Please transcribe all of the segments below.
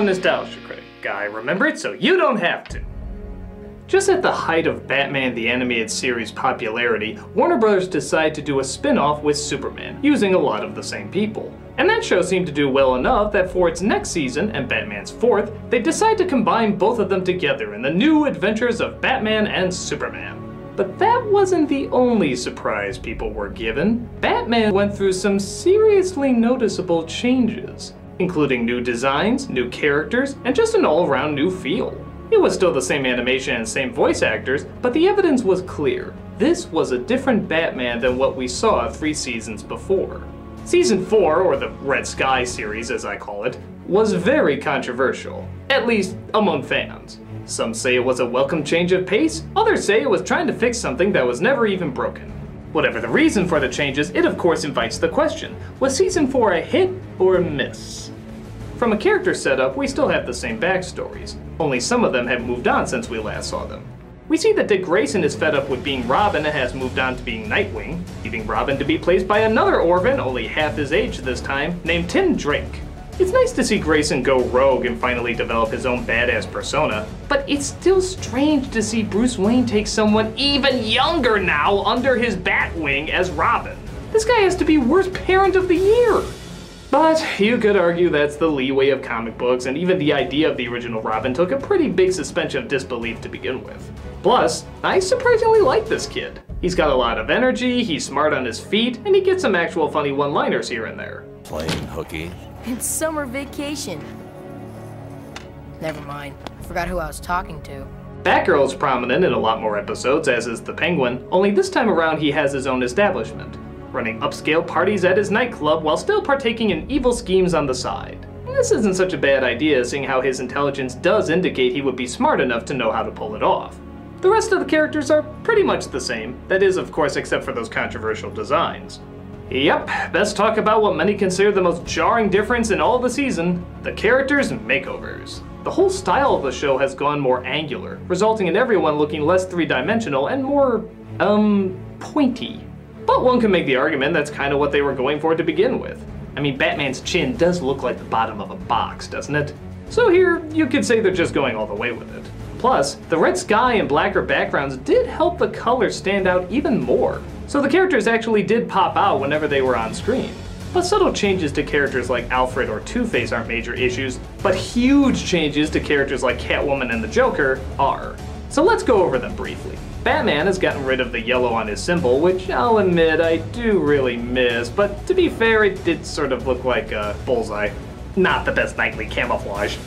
the Nostalgia Critic. I remember it so you don't have to. Just at the height of Batman the Animated Series popularity, Warner Bros. Decided to do a spin-off with Superman, using a lot of the same people. And that show seemed to do well enough that for its next season, and Batman's fourth, they decided to combine both of them together in the new adventures of Batman and Superman. But that wasn't the only surprise people were given. Batman went through some seriously noticeable changes, including new designs, new characters, and just an all-around new feel. It was still the same animation and same voice actors, but the evidence was clear. This was a different Batman than what we saw 3 seasons before. Season 4, or the Red Sky series as I call it, was very controversial, at least among fans. Some say it was a welcome change of pace, others say it was trying to fix something that was never even broken. Whatever the reason for the changes, it of course invites the question, was Season 4 a hit or a miss? From a character setup, we still have the same backstories, only some of them have moved on since we last saw them. We see that Dick Grayson is fed up with being Robin and has moved on to being Nightwing, leaving Robin to be placed by another Orphan, only half his age this time, named Tim Drake. It's nice to see Grayson go rogue and finally develop his own badass persona, but it's still strange to see Bruce Wayne take someone even younger now under his Batwing as Robin. This guy has to be worst parent of the year! But you could argue that's the leeway of comic books, and even the idea of the original Robin took a pretty big suspension of disbelief to begin with. Plus, I surprisingly like this kid. He's got a lot of energy, he's smart on his feet, and he gets some actual funny one-liners here and there. Playing hooky? It's summer vacation. Never mind, I forgot who I was talking to. Batgirl's prominent in a lot more episodes, as is the Penguin, only this time around he has his own establishment, running upscale parties at his nightclub while still partaking in evil schemes on the side. And this isn't such a bad idea, seeing how his intelligence does indicate he would be smart enough to know how to pull it off. The rest of the characters are pretty much the same, that is of course except for those controversial designs. Yep, let's talk about what many consider the most jarring difference in all of the season, the characters' makeovers. The whole style of the show has gone more angular, resulting in everyone looking less three-dimensional and more, pointy. But one can make the argument that's kind of what they were going for to begin with. I mean, Batman's chin does look like the bottom of a box, doesn't it? So here, you could say they're just going all the way with it. Plus, the red sky and blacker backgrounds did help the colors stand out even more, so the characters actually did pop out whenever they were on screen. But subtle changes to characters like Alfred or Two-Face aren't major issues, but huge changes to characters like Catwoman and the Joker are. So let's go over them briefly. Batman has gotten rid of the yellow on his symbol, which I'll admit I do really miss, but to be fair, it did sort of look like a bullseye. Not the best nightly camouflage.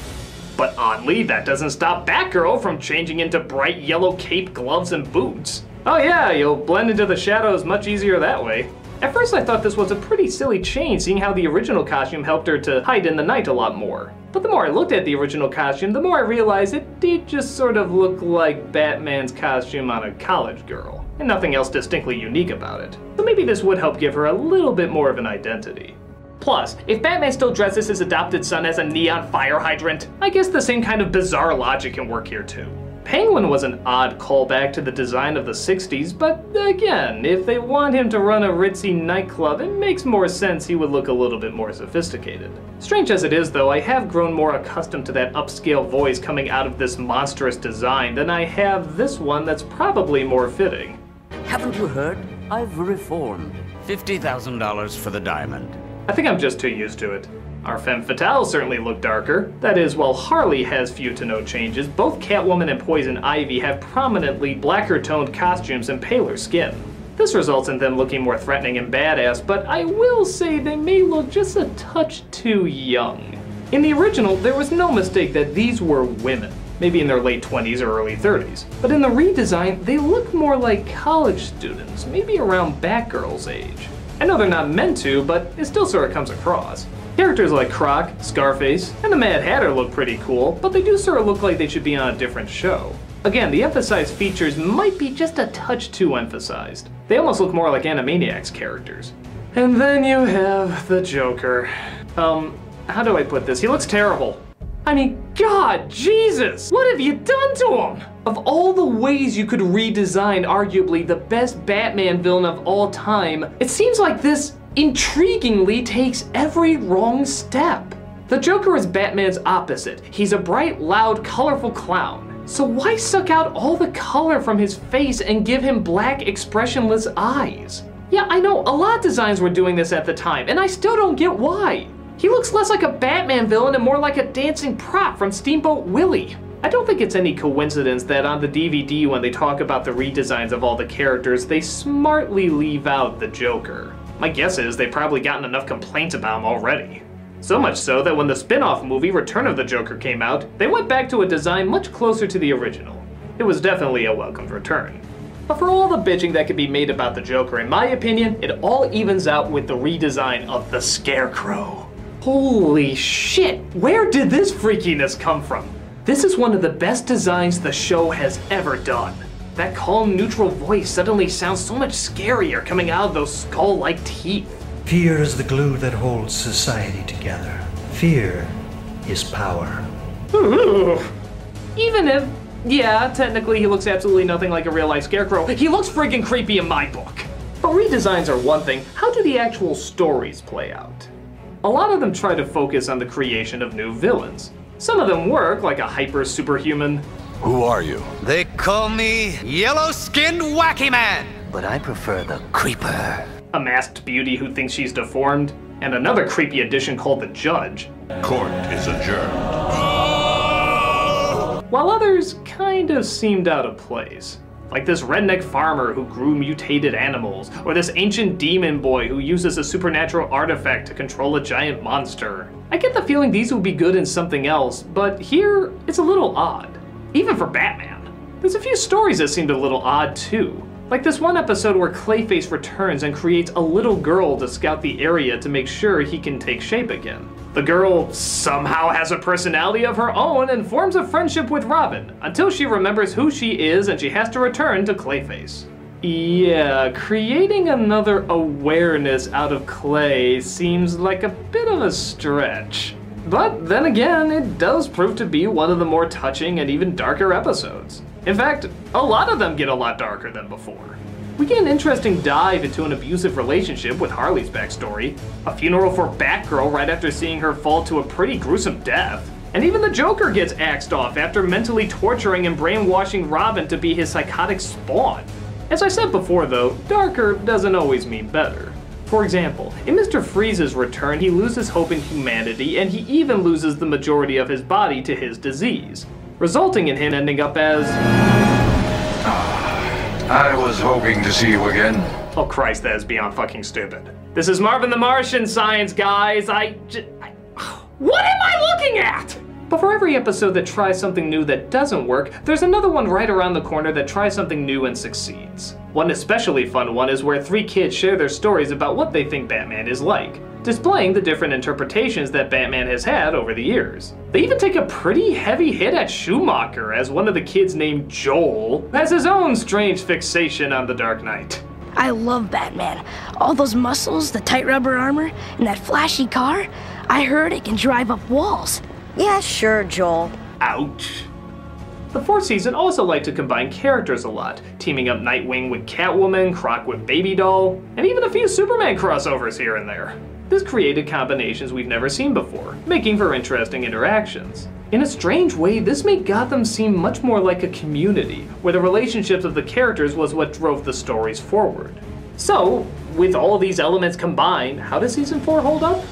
But oddly, that doesn't stop Batgirl from changing into bright yellow cape, gloves, and boots. Oh yeah, you'll blend into the shadows much easier that way. At first I thought this was a pretty silly change, seeing how the original costume helped her to hide in the night a lot more. But the more I looked at the original costume, the more I realized it did just sort of look like Batman's costume on a college girl, and nothing else distinctly unique about it. So maybe this would help give her a little bit more of an identity. Plus, if Batman still dresses his adopted son as a neon fire hydrant, I guess the same kind of bizarre logic can work here too. Penguin was an odd callback to the design of the 60s, but again, if they want him to run a ritzy nightclub, it makes more sense he would look a little bit more sophisticated. Strange as it is though, I have grown more accustomed to that upscale voice coming out of this monstrous design than I have this one that's probably more fitting. Haven't you heard? I've reformed. $50,000 for the diamond. I think I'm just too used to it. Our femme fatales certainly look darker. That is, while Harley has few to no changes, both Catwoman and Poison Ivy have prominently blacker toned costumes and paler skin. This results in them looking more threatening and badass, but I will say they may look just a touch too young. In the original, there was no mistake that these were women, maybe in their late 20s or early 30s. But in the redesign, they look more like college students, maybe around Batgirl's age. I know they're not meant to, but it still sort of comes across. Characters like Croc, Scarface, and the Mad Hatter look pretty cool, but they do sort of look like they should be on a different show. Again, the emphasized features might be just a touch too emphasized. They almost look more like Animaniacs characters. And then you have the Joker. How do I put this? He looks terrible. I mean, God, Jesus! What have you done to him? Of all the ways you could redesign arguably the best Batman villain of all time, it seems like this intriguingly takes every wrong step. The Joker is Batman's opposite. He's a bright, loud, colorful clown. So why suck out all the color from his face and give him black, expressionless eyes? Yeah, I know, a lot of designs were doing this at the time, and I still don't get why. He looks less like a Batman villain and more like a dancing prop from Steamboat Willie. I don't think it's any coincidence that on the DVD, when they talk about the redesigns of all the characters, they smartly leave out the Joker. My guess is they've probably gotten enough complaints about him already. So much so that when the spin-off movie Return of the Joker came out, they went back to a design much closer to the original. It was definitely a welcomed return. But for all the bitching that could be made about the Joker, in my opinion, it all evens out with the redesign of the Scarecrow. Holy shit, where did this freakiness come from? This is one of the best designs the show has ever done. That calm, neutral voice suddenly sounds so much scarier coming out of those skull-like teeth. Fear is the glue that holds society together. Fear is power. Ooh. Even if, yeah, technically he looks absolutely nothing like a real-life Scarecrow, he looks freaking creepy in my book. But redesigns are one thing, how do the actual stories play out? A lot of them try to focus on the creation of new villains. Some of them work, like a hyper-superhuman. Who are you? They call me Yellow-Skinned Wacky Man, but I prefer the Creeper. A masked beauty who thinks she's deformed, and another creepy addition called the Judge. Court is adjourned. While others kind of seemed out of place. Like this redneck farmer who grew mutated animals, or this ancient demon boy who uses a supernatural artifact to control a giant monster. I get the feeling these would be good in something else, but here, it's a little odd. Even for Batman. There's a few stories that seemed a little odd too. Like this one episode where Clayface returns and creates a little girl to scout the area to make sure he can take shape again. The girl somehow has a personality of her own and forms a friendship with Robin, until she remembers who she is and she has to return to Clayface. Yeah, creating another awareness out of Clay seems like a bit of a stretch. But then again, it does prove to be one of the more touching and even darker episodes. In fact, a lot of them get a lot darker than before. We get an interesting dive into an abusive relationship with Harley's backstory, a funeral for Batgirl right after seeing her fall to a pretty gruesome death, and even the Joker gets axed off after mentally torturing and brainwashing Robin to be his psychotic spawn. As I said before though, darker doesn't always mean better. For example, in Mr. Freeze's return, he loses hope in humanity and he even loses the majority of his body to his disease, resulting in him ending up as... I was hoping to see you again. Oh Christ, that is beyond fucking stupid. This is Marvin the Martian, science guys. What am I looking at? But for every episode that tries something new that doesn't work, there's another one right around the corner that tries something new and succeeds. One especially fun one is where 3 kids share their stories about what they think Batman is like, displaying the different interpretations that Batman has had over the years. They even take a pretty heavy hit at Schumacher, as one of the kids named Joel has his own strange fixation on the Dark Knight. I love Batman. All those muscles, the tight rubber armor, and that flashy car. I heard it can drive up walls. Yeah, sure, Joel. Ouch. The 4th season also liked to combine characters a lot, teaming up Nightwing with Catwoman, Croc with Baby Doll, and even a few Superman crossovers here and there. This created combinations we've never seen before, making for interesting interactions. In a strange way, this made Gotham seem much more like a community, where the relationships of the characters was what drove the stories forward. So, with all these elements combined, how does Season 4 hold up?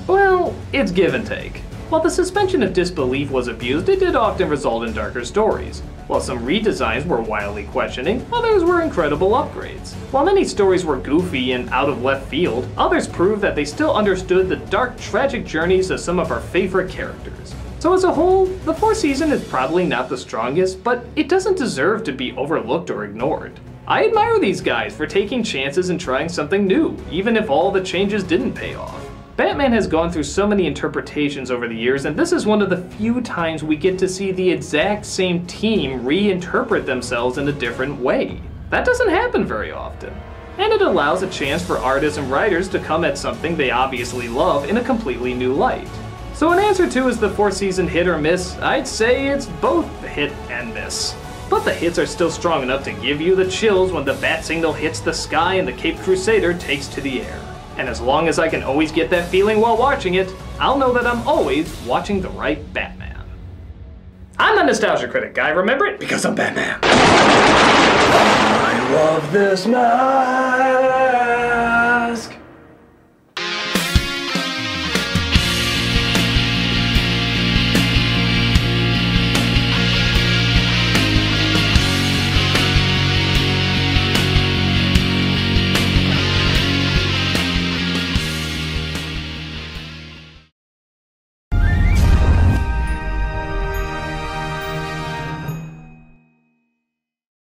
Well, it's give and take. While the suspension of disbelief was abused, it did often result in darker stories. While some redesigns were wildly questioning, others were incredible upgrades. While many stories were goofy and out of left field, others proved that they still understood the dark, tragic journeys of some of our favorite characters. So as a whole, the 4th season is probably not the strongest, but it doesn't deserve to be overlooked or ignored. I admire these guys for taking chances and trying something new, even if all the changes didn't pay off. Batman has gone through so many interpretations over the years, and this is one of the few times we get to see the exact same team reinterpret themselves in a different way. That doesn't happen very often. And it allows a chance for artists and writers to come at something they obviously love in a completely new light. So in answer to is the 4th season hit or miss, I'd say it's both hit and miss. But the hits are still strong enough to give you the chills when the bat signal hits the sky and the Caped Crusader takes to the air. And as long as I can always get that feeling while watching it, I'll know that I'm always watching the right Batman. I'm the Nostalgia Critic guy, remember it? Because I'm Batman. I love this man.